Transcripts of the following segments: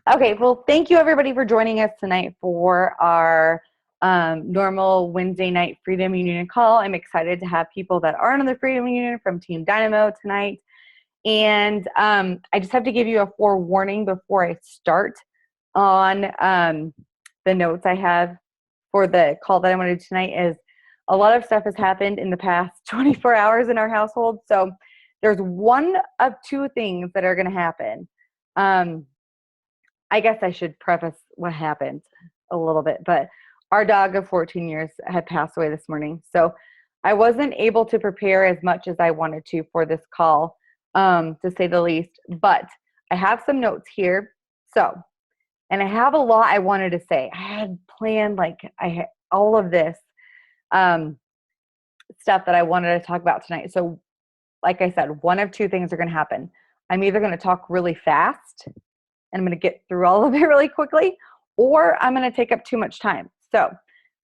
Okay, well, thank you everybody for joining us tonight for our normal Wednesday night Freedom Union call. I'm excited to have people that aren't on the Freedom Union from Team Dynamo tonight. And I just have to give you a forewarning before I start on the notes I have for the call that I want to do tonight is a lot of stuff has happened in the past 24 hours in our household. So there's one of two things that are going to happen. I guess I should preface what happened a little bit, but our dog of 14 years had passed away this morning. So I wasn't able to prepare as much as I wanted to for this call, to say the least, but I have some notes here. So, and I have a lot I wanted to say. I had planned all of this stuff that I wanted to talk about tonight. So like I said, one of two things are going to happen. I'm either going to talk really fast and I'm going to get through all of it really quickly, or I'm going to take up too much time. So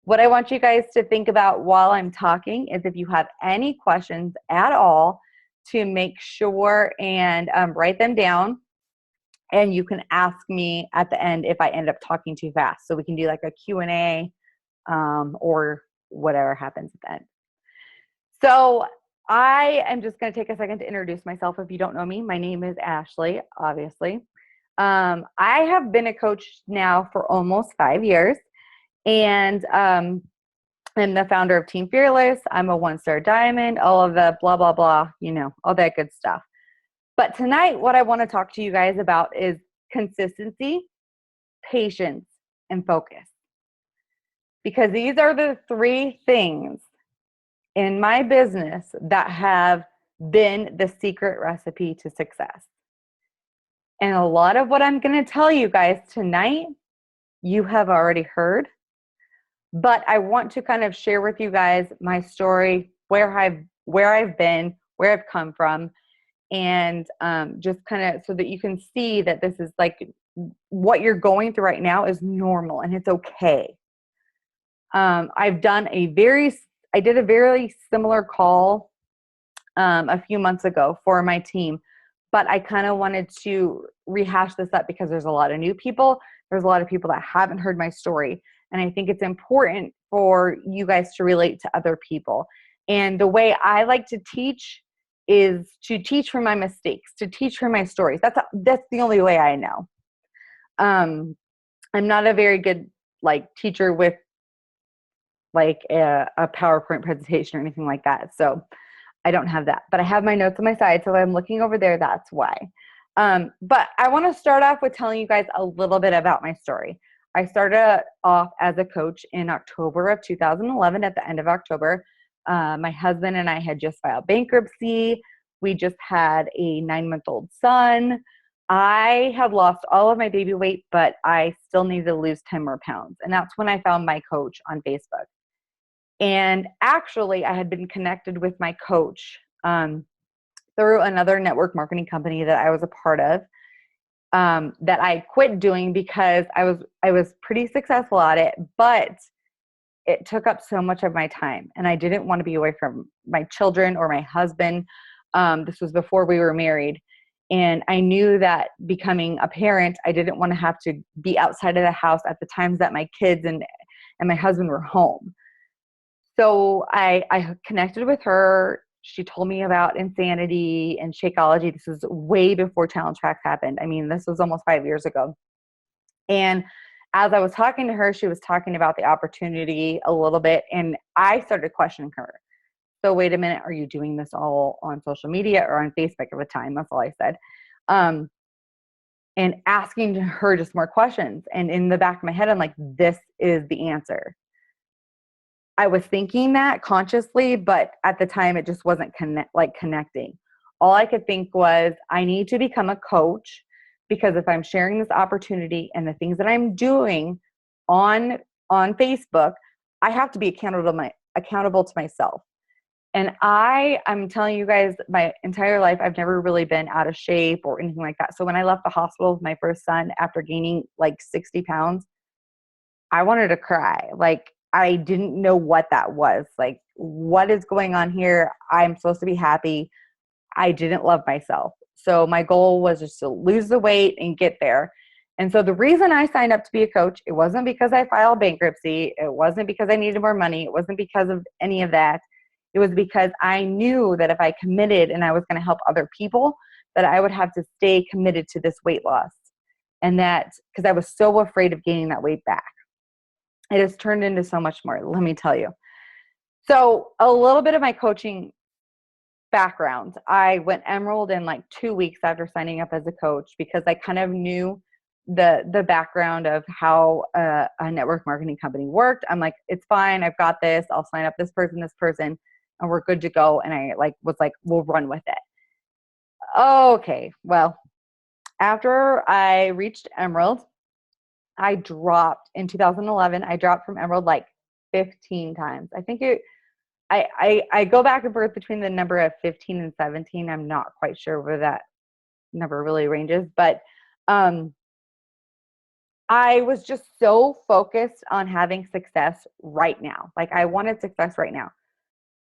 what I want you guys to think about while I'm talking is if you have any questions at all, to make sure and write them down, and you can ask me at the end if I end up talking too fast. So we can do like a Q&A or whatever happens at the end. So I am just going to take a second to introduce myself. If you don't know me, my name is Ashley, obviously. I have been a coach now for almost 5 years, and I'm the founder of Team Fearless. I'm a 1-star diamond, all of the blah, blah, blah, all that good stuff. But tonight, what I want to talk to you guys about is consistency, patience, and focus. Because these are the three things in my business that have been the secret recipe to success. And a lot of what I'm going to tell you guys tonight, you have already heard. But I want to kind of share with you guys my story, where I've been, where I've come from, and just kind of so that you can see that this is like what you're going through right now is normal and it's okay. I did a very similar call a few months ago for my team, but I kind of wanted to rehash this up because there's a lot of new people. There's a lot of people that haven't heard my story. And I think it's important for you guys to relate to other people. And the way I like to teach is to teach from my mistakes, to teach from my stories. That's the only way I know. I'm not a very good teacher with a PowerPoint presentation or anything like that. So I don't have that, but I have my notes on my side. So if I'm looking over there, that's why. But I want to start off with telling you guys a little bit about my story. I started off as a coach in October of 2011, at the end of October. My husband and I had just filed bankruptcy. We just had a 9-month-old son. I had lost all of my baby weight, but I still needed to lose 10 more pounds. And that's when I found my coach on Facebook. And actually, I had been connected with my coach through another network marketing company that I was a part of, that I quit doing because I was pretty successful at it, but it took up so much of my time, and I didn't want to be away from my children or my husband. This was before we were married, and I knew that becoming a parent, I didn't want to have to be outside of the house at the times that my kids and my husband were home. So I connected with her. She told me about Insanity and Shakeology. This was way before Challenge Tracks happened. I mean, this was almost 5 years ago. And as I was talking to her, she was talking about the opportunity a little bit, and I started questioning her. So wait a minute, are you doing this all on social media or on Facebook at the time? That's all I said. And asking her just more questions. And in the back of my head, I'm like, this is the answer. I was thinking that consciously, but at the time it just wasn't connecting. All I could think was, I need to become a coach, because if I'm sharing this opportunity and the things that I'm doing on Facebook, I have to be accountable to myself. And I'm telling you guys, my entire life, I've never really been out of shape or anything like that. So when I left the hospital with my first son after gaining 60 pounds, I wanted to cry. I didn't know what that was. What is going on here? I'm supposed to be happy. I didn't love myself. So my goal was just to lose the weight and get there. And so the reason I signed up to be a coach, it wasn't because I filed bankruptcy. It wasn't because I needed more money. It wasn't because of any of that. It was because I knew that if I committed and I was going to help other people, that I would have to stay committed to this weight loss. And that, because I was so afraid of gaining that weight back. It has turned into so much more, let me tell you. So a little bit of my coaching background. I went Emerald in like 2 weeks after signing up as a coach because I kind of knew the background of how a network marketing company worked. I'm like, it's fine. I've got this. I'll sign up this person, and we're good to go. And I was like, we'll run with it. Okay. Well, after I reached Emerald, I dropped in 2011. I dropped from Emerald like 15 times. I think I go back and forth between the number of 15 and 17. I'm not quite sure where that number really ranges, but I was just so focused on having success right now. Like I wanted success right now.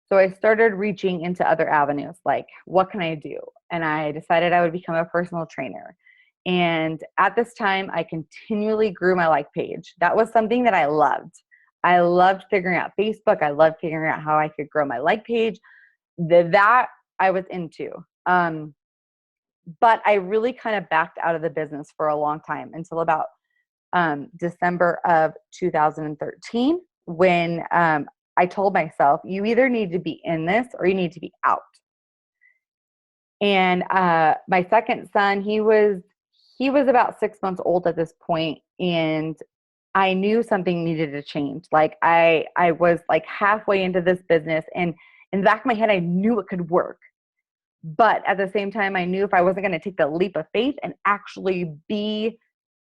So I started reaching into other avenues, like what can I do? And I decided I would become a personal trainer. And at this time, I continually grew my like page. That was something that I loved. I loved figuring out Facebook. I loved figuring out how I could grow my like page. That I was into. But I really kind of backed out of the business for a long time until about December of 2013 when I told myself, you either need to be in this or you need to be out. And my second son, he was about 6 months old at this point, and I knew something needed to change. Like I was like halfway into this business, and in the back of my head, I knew it could work. But at the same time, I knew if I wasn't going to take the leap of faith and actually be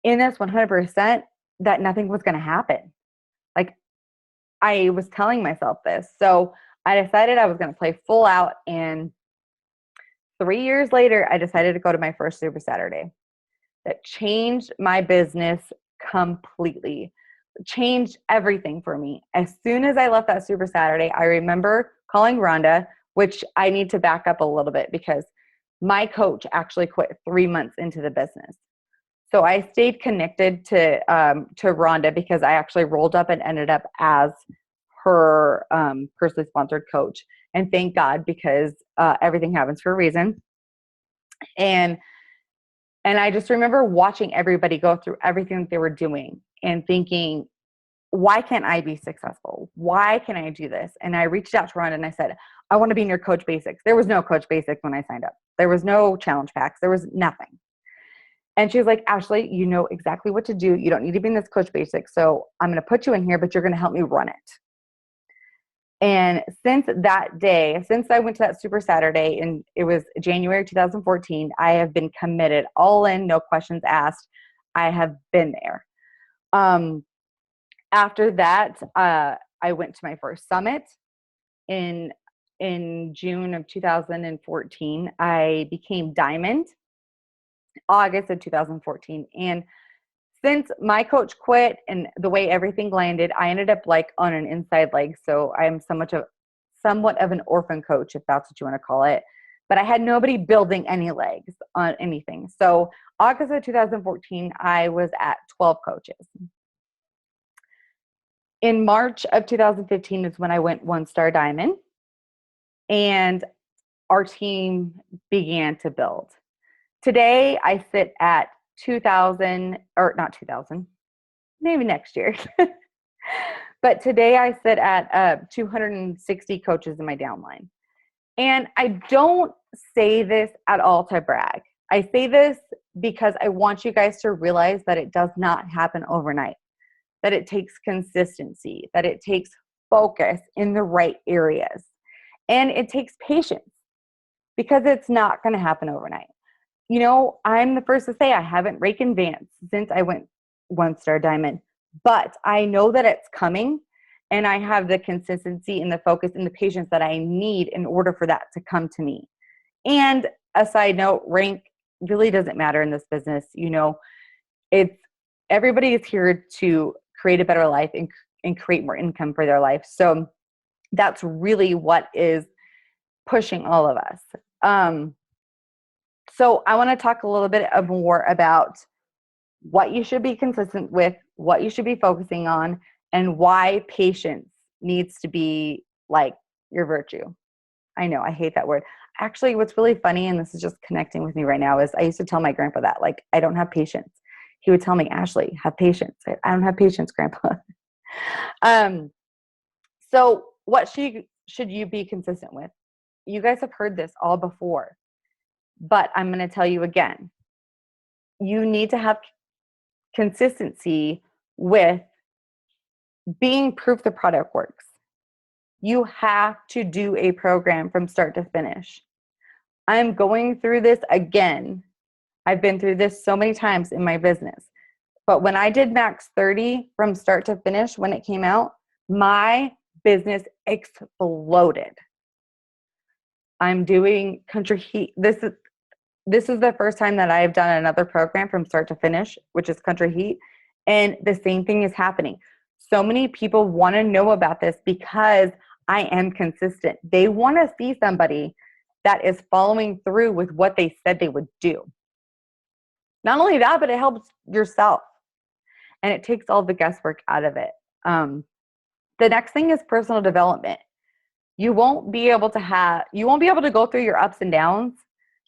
in this 100%, that nothing was going to happen. Like I was telling myself this. So I decided I was going to play full out. And 3 years later, I decided to go to my first Super Saturday. That changed my business completely, changed everything for me. As soon as I left that Super Saturday, I remember calling Rhonda, which I need to back up a little bit because my coach actually quit 3 months into the business. So I stayed connected to Rhonda because I actually rolled up and ended up as her personally sponsored coach. And thank God, because everything happens for a reason. And I just remember watching everybody go through everything that they were doing and thinking, why can't I be successful? Why can I do this? And I reached out to Rhonda and I said, I want to be in your Coach Basics. There was no Coach Basics when I signed up. There was no challenge packs. There was nothing. And she was like, Ashley, you know exactly what to do. You don't need to be in this Coach Basics. So I'm going to put you in here, but you're going to help me run it. And since that day, since I went to that Super Saturday, and it was January 2014, I have been committed, all in, no questions asked. I have been there. After that, I went to my first summit in June of 2014. I became Diamond August of 2014. And since my coach quit and the way everything landed, I ended up like on an inside leg. So I am somewhat of an orphan coach, if that's what you want to call it. But I had nobody building any legs on anything. So August of 2014, I was at 12 coaches. In March of 2015 is when I went 1-star diamond, and our team began to build. Today, I sit at 2,000, or not 2,000, maybe next year. But today I sit at 260 coaches in my downline. And I don't say this at all to brag. I say this because I want you guys to realize that it does not happen overnight, that it takes consistency, that it takes focus in the right areas. And it takes patience because it's not going to happen overnight. You know, I'm the first to say I haven't raked in advance since I went 1-star diamond, but I know that it's coming, and I have the consistency and the focus and the patience that I need in order for that to come to me. And a side note, rank really doesn't matter in this business. You know, everybody is here to create a better life and create more income for their life. So that's really what is pushing all of us. So I want to talk a little bit more about what you should be consistent with, what you should be focusing on, and why patience needs to be like your virtue. I know, I hate that word. Actually, what's really funny, and this is just connecting with me right now, is I used to tell my grandpa that, like, I don't have patience. He would tell me, Ashley, have patience. I don't have patience, grandpa. um, so what should you be consistent with? You guys have heard this all before, but I'm going to tell you again. You need to have consistency with being proof the product works. You have to do a program from start to finish. I'm going through this again. I've been through this so many times in my business. But when I did Max 30 from start to finish, when it came out, my business exploded. I'm doing Country Heat. This is the first time that I've done another program from start to finish, which is Country Heat. And the same thing is happening. So many people want to know about this because I am consistent. They want to see somebody that is following through with what they said they would do. Not only that, but it helps yourself. And it takes all the guesswork out of it. The next thing is personal development. You won't be able to go through your ups and downs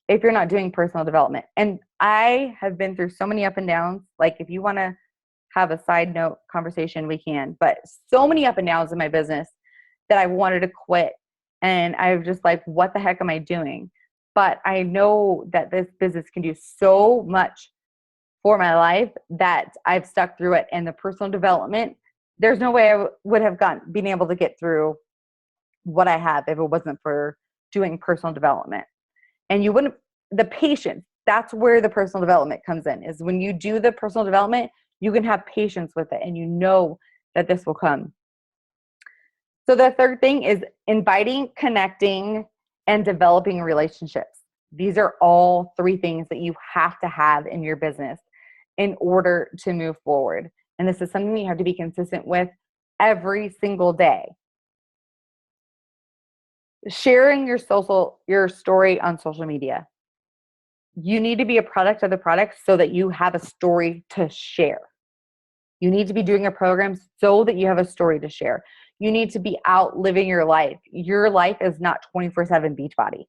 if you're not doing personal development. And I have been through so many up and downs. Like, if you want to have a side note conversation, we can. But so many up and downs in my business that I wanted to quit. And I was just like, what the heck am I doing? But I know that this business can do so much for my life that I've stuck through it. And the personal development, there's no way I would have been able to get through what I have if it wasn't for doing personal development. And the patience, that's where the personal development comes in, is when you do the personal development, you can have patience with it and you know that this will come. So the third thing is inviting, connecting, and developing relationships. These are all three things that you have to have in your business in order to move forward. And this is something you have to be consistent with every single day. Sharing your story on social media. You need to be a product of the product so that you have a story to share. You need to be doing a program so that you have a story to share. You need to be out living your life. Your life is not 24/7 Beachbody.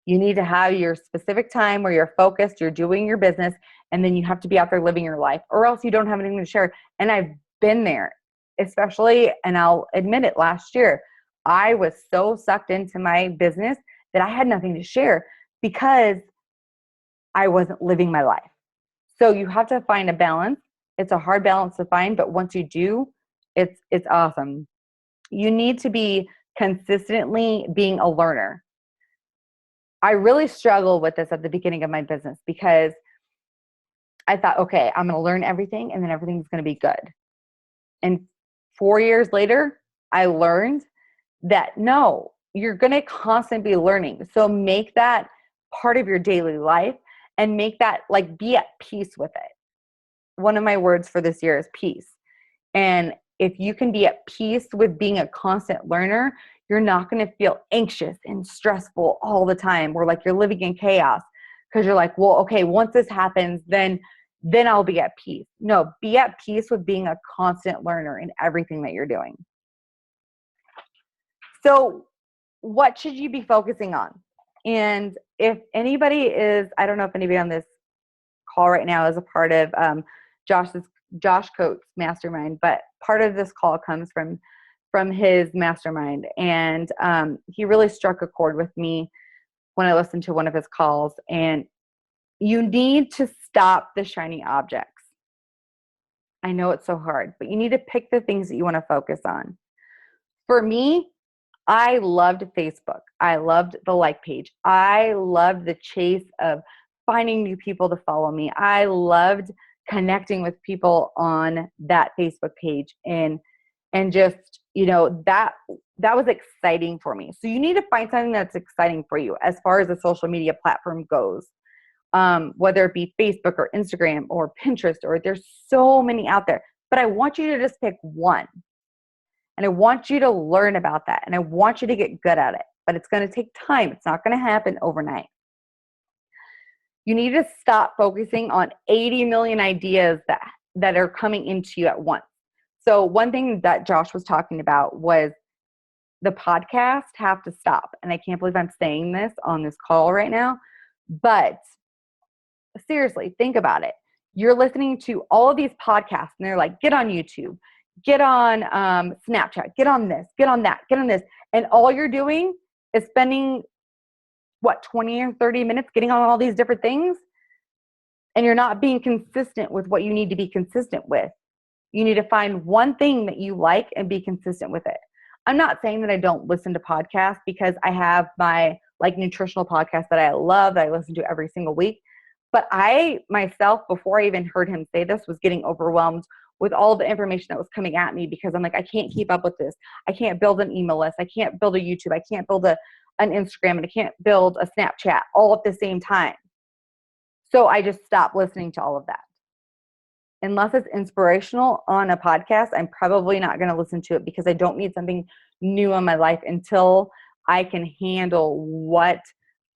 You need to have your specific time where you're focused, you're doing your business, and then you have to be out there living your life, or else you don't have anything to share. And I've been there, especially, and I'll admit it, last year, I was so sucked into my business that I had nothing to share because I wasn't living my life. So you have to find a balance. It's a hard balance to find, but once you do, it's awesome. You need to be consistently being a learner. I really struggled with this at the beginning of my business because I thought, okay, I'm going to learn everything and then everything's going to be good. And 4 years later, I learned that no, you're going to constantly be learning. So make that part of your daily life and make that, like, be at peace with it. One of my words for this year is peace. And if you can be at peace with being a constant learner, you're not going to feel anxious and stressful all the time, or like you're living in chaos because you're like, well, okay, once this happens, then I'll be at peace. No, be at peace with being a constant learner in everything that you're doing. So what should you be focusing on? And if anybody is, I don't know if anybody on this call right now is a part of Josh Coates' mastermind, but part of this call comes from his mastermind. And he really struck a chord with me when I listened to one of his calls. And you need to stop the shiny objects. I know it's so hard, but you need to pick the things that you want to focus on. For me, I loved Facebook. I loved the like page. I loved the chase of finding new people to follow me. I loved connecting with people on that Facebook page and just, that was exciting for me. So you need to find something that's exciting for you as far as the social media platform goes, whether it be Facebook or Instagram or Pinterest, or there's so many out there. But I want you to just pick one. And I want you to learn about that. And I want you to get good at it. But it's going to take time. It's not going to happen overnight. You need to stop focusing on 80 million ideas that are coming into you at once. So one thing that Josh was talking about was the podcast have to stop. And I can't believe I'm saying this on this call right now, but seriously, think about it. You're listening to all of these podcasts and they're like, get on YouTube, get on Snapchat, get on this, get on that, get on this. And all you're doing is spending 20 or 30 minutes getting on all these different things. And you're not being consistent with what you need to be consistent with. You need to find one thing that you like and be consistent with it. I'm not saying that I don't listen to podcasts, because I have my nutritional podcast that I love, that I listen to every single week. But I myself, before I even heard him say this, was getting overwhelmed with all the information that was coming at me, because I'm like, I can't keep up with this. I can't build an email list. I can't build a YouTube. I can't build an Instagram, and I can't build a Snapchat all at the same time. So I just stopped listening to all of that. Unless it's inspirational on a podcast, I'm probably not going to listen to it, because I don't need something new in my life until I can handle what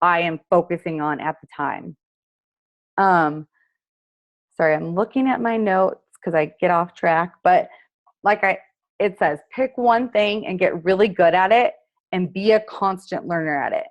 I am focusing on at the time. Sorry, I'm looking at my notes because I get off track, but it says, pick one thing and get really good at it and be a constant learner at it.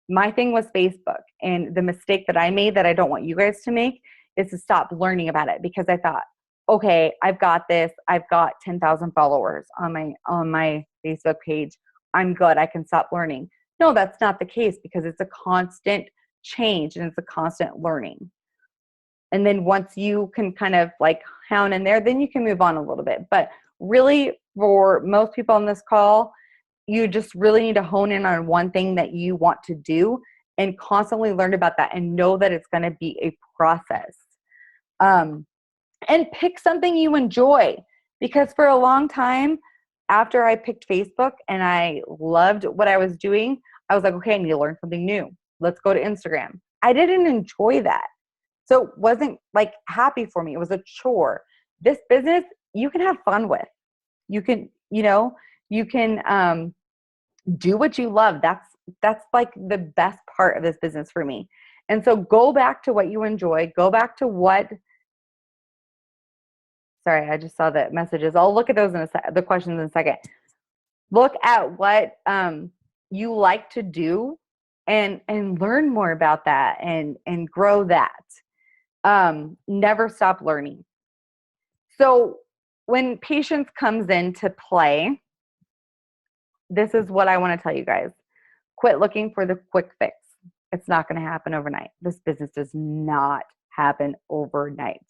My thing was Facebook, and the mistake that I made that I don't want you guys to make is to stop learning about it, because I thought, okay, I've got this. I've got 10,000 followers on my Facebook page. I'm good. I can stop learning. No, that's not the case, because it's a constant change and it's a constant learning. And then once you can kind of hound in there, then you can move on a little bit. But really, for most people on this call, you just really need to hone in on one thing that you want to do and constantly learn about that, and know that it's going to be a process. And pick something you enjoy, because for a long time after I picked Facebook and I loved what I was doing, I was like, okay, I need to learn something new. Let's go to Instagram. I didn't enjoy that. So it wasn't happy for me. It was a chore. This business, you can have fun with. You can, do what you love. That's the best part of this business for me. And so go back to what you enjoy. Go back to sorry, I just saw the messages. I'll look at those the questions in a second. Look at what you like to do and learn more about that and grow that. Never stop learning. So when patience comes into play, this is what I want to tell you guys. Quit looking for the quick fix. It's not going to happen overnight. This business does not happen overnight.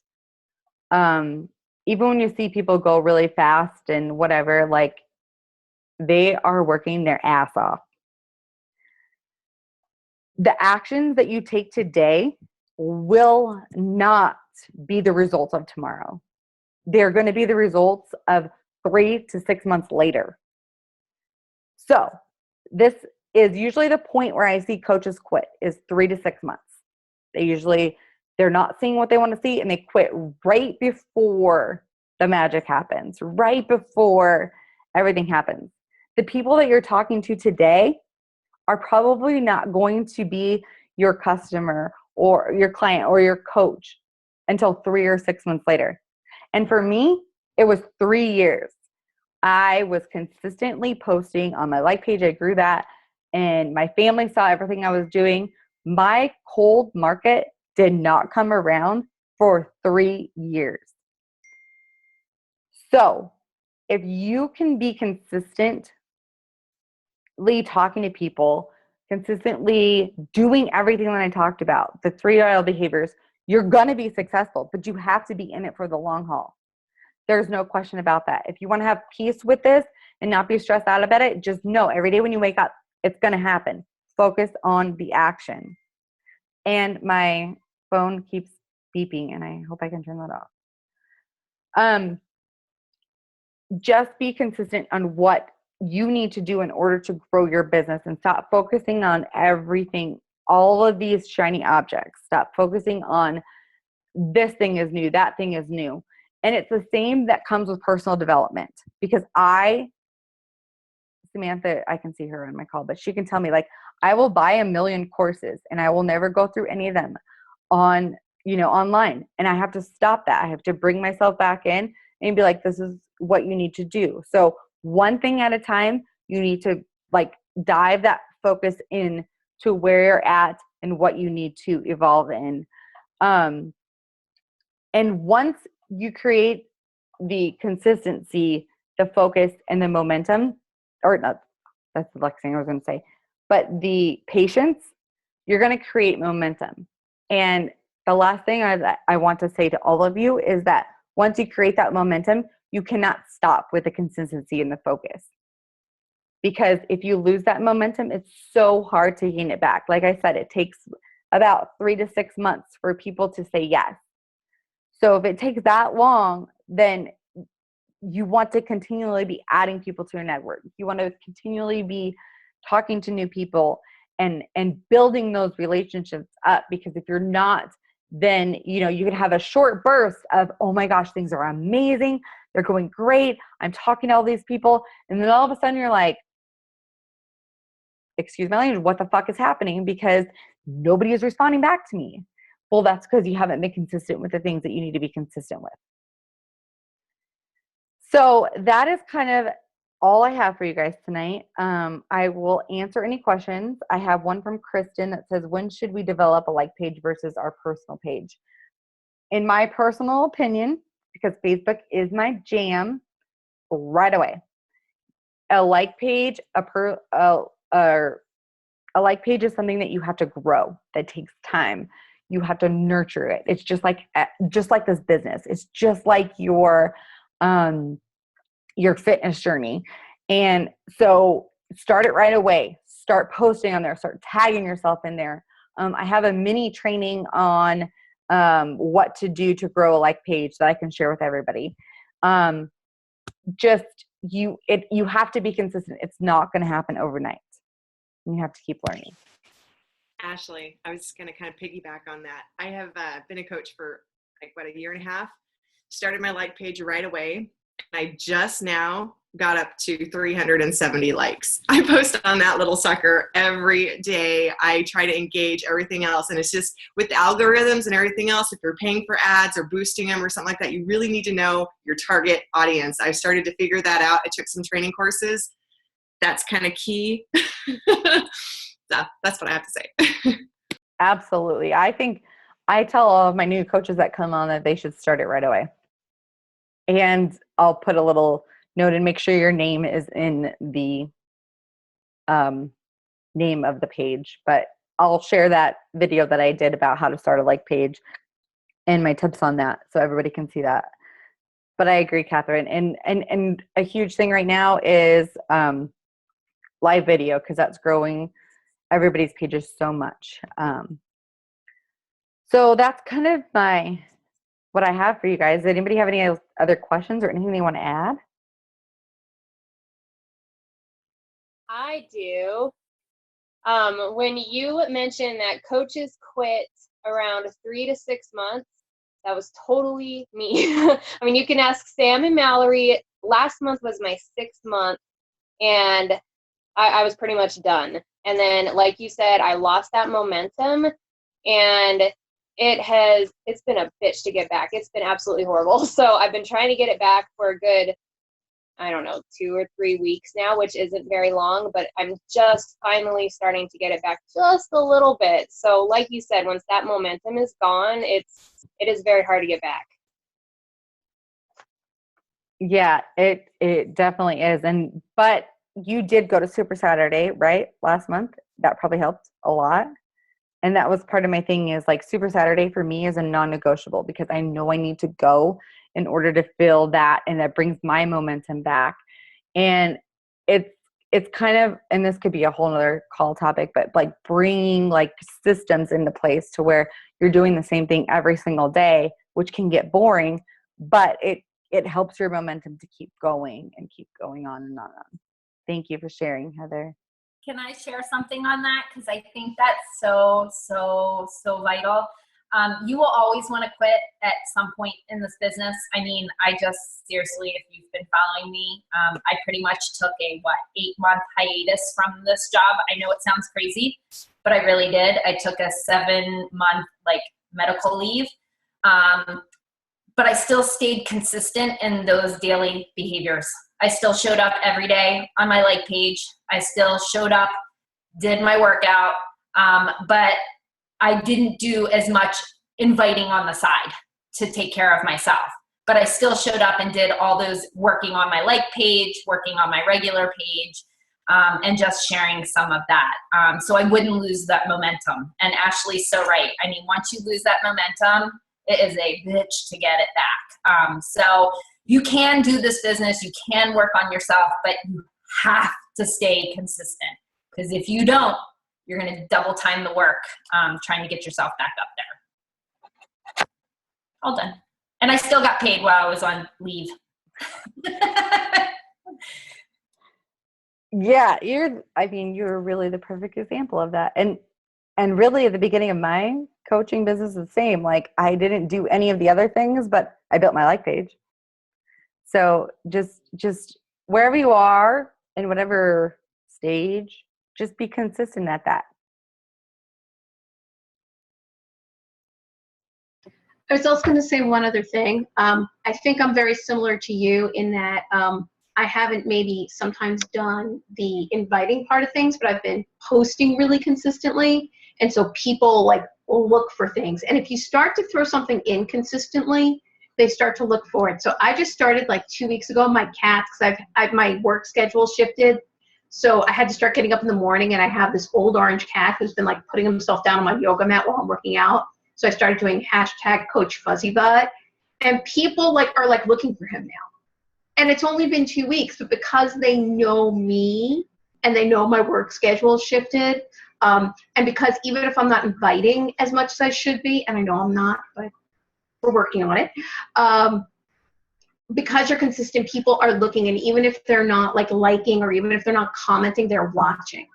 Even when you see people go really fast and whatever, they are working their ass off. The actions that you take today will not be the results of tomorrow. They're going to be the results of 3 to 6 months later. So this is usually the point where I see coaches quit, is 3 to 6 months. They're not seeing what they want to see, and they quit right before the magic happens, right before everything happens. The people that you're talking to today are probably not going to be your customer or your client or your coach until 3 or 6 months later. And for me, it was 3 years. I was consistently posting on my like page. I grew that, and my family saw everything I was doing. My cold market did not come around for 3 years. So if you can be consistently talking to people, consistently doing everything that I talked about, the 3 dial behaviors, you're going to be successful, but you have to be in it for the long haul. There's no question about that. If you want to have peace with this and not be stressed out about it, just know every day when you wake up, it's going to happen. Focus on the action. And my phone keeps beeping, and I hope I can turn that off. Just be consistent on what you need to do in order to grow your business, and stop focusing on everything, all of these shiny objects. Stop focusing on this thing is new, that thing is new. And it's the same that comes with personal development, because Samantha, I can see her on my call, but she can tell me I will buy 1 million courses and I will never go through any of them. on, online. And I have to stop that. I have to bring myself back in and be like, this is what you need to do. So one thing at a time, you need to like dive that focus in to where you're at and what you need to evolve in. And once you create the consistency, the focus, and the momentum, or not, that's the next thing I was going to say, but the patience, you're going to create momentum. And the last thing I want to say to all of you is that once you create that momentum, you cannot stop with the consistency and the focus. Because if you lose that momentum, it's so hard to gain it back. Like I said, it takes about 3 to 6 months for people to say yes. So if it takes that long, then you want to continually be adding people to your network. You want to continually be talking to new people and building those relationships up, because if you're not, then you could have a short burst of, oh my gosh, things are amazing, they're going great, I'm talking to all these people, and then all of a sudden you're like, excuse my language, what the fuck is happening? Because nobody is responding back to me. Well, that's because you haven't been consistent with the things that you need to be consistent with. So that is kind of all I have for you guys tonight. I will answer any questions. I have one from Kristen that says, when should we develop a like page versus our personal page? In my personal opinion, because Facebook is my jam, right away. A like page, a like page is something that you have to grow, that takes time. You have to nurture it. It's just like this business. It's just like your fitness journey. And so start it right away. Start posting on there. Start tagging yourself in there. I have a mini training on what to do to grow a like page that I can share with everybody. You have to be consistent. It's not going to happen overnight. You have to keep learning. Ashley, I was going to kind of piggyback on that. I have been a coach for a year and a half. Started my like page right away. I just now got up to 370 likes. I post on that little sucker every day. I try to engage everything else. And it's just with algorithms and everything else, if you're paying for ads or boosting them or something like that, you really need to know your target audience. I started to figure that out. I took some training courses. That's kind of key. So that's what I have to say. Absolutely. I think I tell all of my new coaches that come on that they should start it right away. And I'll put a little note and make sure your name is in the name of the page. But I'll share that video that I did about how to start a like page and my tips on that so everybody can see that. But I agree, Catherine. And a huge thing right now is live video, because that's growing everybody's pages so much. So that's kind of what I have for you guys. Does anybody have any other questions or anything they want to add? I do. When you mentioned that coaches quit around 3 to 6 months, that was totally me. I mean, you can ask Sam and Mallory. Last month was my 6th month, and I was pretty much done. And then, like you said, I lost that momentum, and it's been a bitch to get back. It's been absolutely horrible. So I've been trying to get it back for a good, 2 or 3 weeks now, which isn't very long, but I'm just finally starting to get it back just a little bit. So like you said, once that momentum is gone, it is very hard to get back. Yeah, it definitely is. But you did go to Super Saturday, right? Last month. That probably helped a lot. And that was part of my thing, is like Super Saturday for me is a non-negotiable, because I know I need to go in order to feel that, and that brings my momentum back. And it's kind of, and this could be a whole nother call topic, but like bringing like systems into place to where you're doing the same thing every single day, which can get boring, but it helps your momentum to keep going and keep going on and on. Thank you for sharing, Heather. Can I share something on that? Because I think that's so vital. You will always want to quit at some point in this business. I mean, I just seriously, if you've been following me, I pretty much took a 8-month hiatus from this job. I know it sounds crazy, but I really did. I took a 7-month medical leave. But I still stayed consistent in those daily behaviors. I still showed up every day on my like page. I still showed up, did my workout, but I didn't do as much inviting on the side to take care of myself. But I still showed up and did all those, working on my like page, working on my regular page, and just sharing some of that. So I wouldn't lose that momentum. And Ashley's so right. I mean, once you lose that momentum, it is a bitch to get it back. So you can do this business, you can work on yourself, but you have to stay consistent. Because if you don't, you're going to double time the work trying to get yourself back up there. All done. And I still got paid while I was on leave. Yeah, you're really the perfect example of that. And really at the beginning of my coaching business is the same. Like, I didn't do any of the other things, but I built my like page. So just wherever you are in whatever stage, just be consistent at that. I was also going to say one other thing. I think I'm very similar to you in that I haven't maybe sometimes done the inviting part of things, but I've been posting really consistently. And so people like will look for things. And if you start to throw something in consistently, they start to look for it. So I just started like 2 weeks ago, my cats, because I've my work schedule shifted. So I had to start getting up in the morning, and I have this old orange cat who's been like putting himself down on my yoga mat while I'm working out. So I started doing hashtag Coach Fuzzy Butt, and people are looking for him now. And it's only been 2 weeks, but because they know me and they know my work schedule shifted, and because even if I'm not inviting as much as I should be, and I know I'm not, but we're working on it, because you're consistent, people are looking, and even if they're not liking, or even if they're not commenting, they're watching.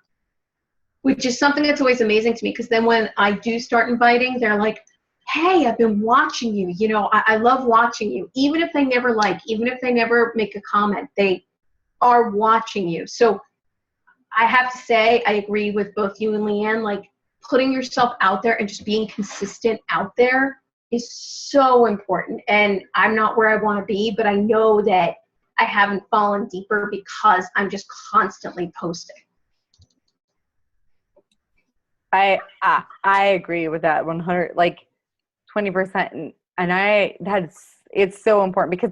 Which is something that's always amazing to me, because then when I do start inviting, they're like, hey, I've been watching you. You know, I love watching you. Even if they never even if they never make a comment, they are watching you. So I have to say, I agree with both you and Leanne, putting yourself out there and just being consistent out there is so important. And I'm not where I want to be, but I know that I haven't fallen deeper because I'm just constantly posting. I agree with that 100, 20%. And it's so important, because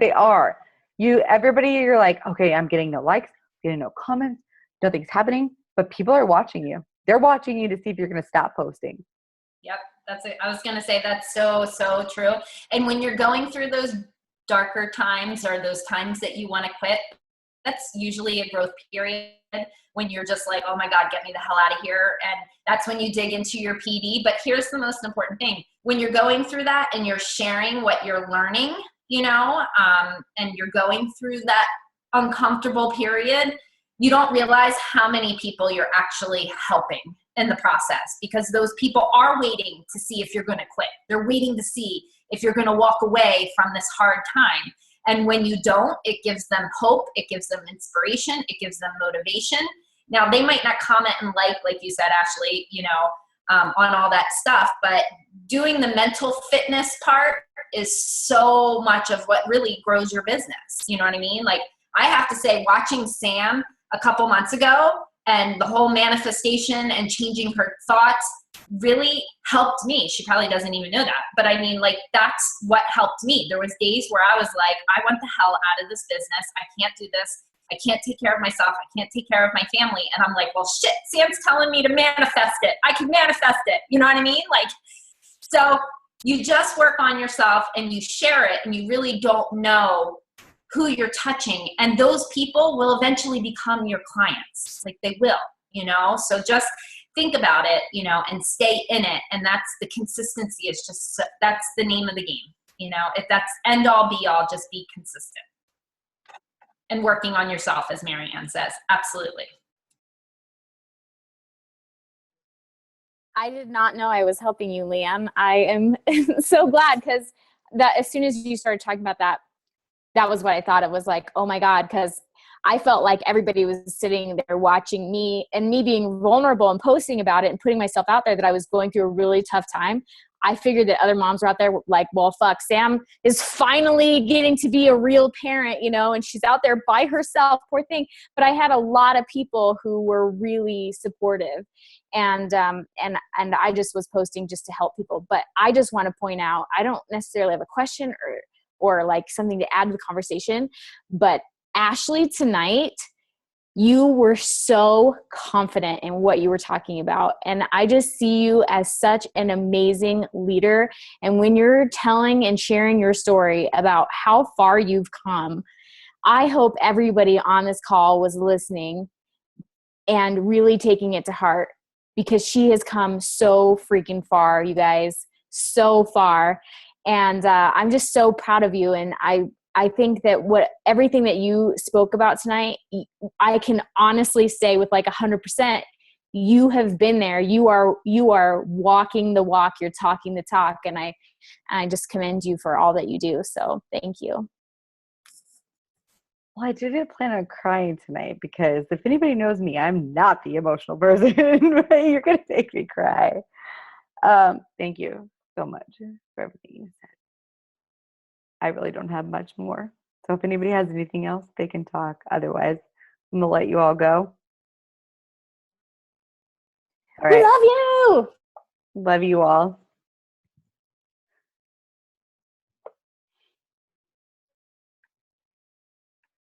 you're like, okay, I'm getting no likes, getting no comments, nothing's happening, but people are watching you. They're watching you to see if you're going to stop posting. Yep. That's it. I was going to say that's so, so true. And when you're going through those darker times, or those times that you want to quit, that's usually a growth period, when you're just like, oh my God, get me the hell out of here. And that's when you dig into your PD. But here's the most important thing. When you're going through that and you're sharing what you're learning, and you're going through that uncomfortable period, you don't realize how many people you're actually helping in the process, because those people are waiting to see if you're going to quit. They're waiting to see if you're going to walk away from this hard time. And when you don't, it gives them hope, it gives them inspiration, it gives them motivation. Now, they might not comment and like you said, Ashley, on all that stuff, but doing the mental fitness part is so much of what really grows your business. You know what I mean? I have to say, watching Sam a couple months ago and the whole manifestation and changing her thoughts really helped me. She probably doesn't even know that, but I mean, that's what helped me. There was days where I was like, I want the hell out of this business. I can't do this. I can't take care of myself. I can't take care of my family. And I'm like, well, shit, Sam's telling me to manifest it. I can manifest it. You know what I mean? So you just work on yourself and you share it, and you really don't know who you're touching. And those people will eventually become your clients. They will, so just think about it, and stay in it. And that's the consistency is just, that's the name of the game. If that's end all be all, just be consistent and working on yourself, as Mary Ann says. Absolutely. I did not know I was helping you, Liam. I am so glad, because that as soon as you started talking about that, that was what I thought. It was like, oh my God, because I felt like everybody was sitting there watching me, and me being vulnerable and posting about it and putting myself out there that I was going through a really tough time. I figured that other moms were out there like, well, fuck, Sam is finally getting to be a real parent, you know, and she's out there by herself, poor thing. But I had a lot of people who were really supportive, and I just was posting just to help people. But I just want to point out, I don't necessarily have a question or like something to add to the conversation, but Ashley, tonight, you were so confident in what you were talking about. And I just see you as such an amazing leader. And when you're telling and sharing your story about how far you've come, I hope everybody on this call was listening and really taking it to heart, because she has come so freaking far, you guys, so far. And I'm just so proud of you. And I think that everything that you spoke about tonight, I can honestly say with like 100%, you have been there. You are walking the walk. You're talking the talk. And I just commend you for all that you do. So thank you. Well, I didn't plan on crying tonight because if anybody knows me, I'm not the emotional person. Right? You're going to make me cry. Thank you so much for everything you said. I really don't have much more. So if anybody has anything else, they can talk. Otherwise, I'm going to let you all go. All right. We love you. Love you all.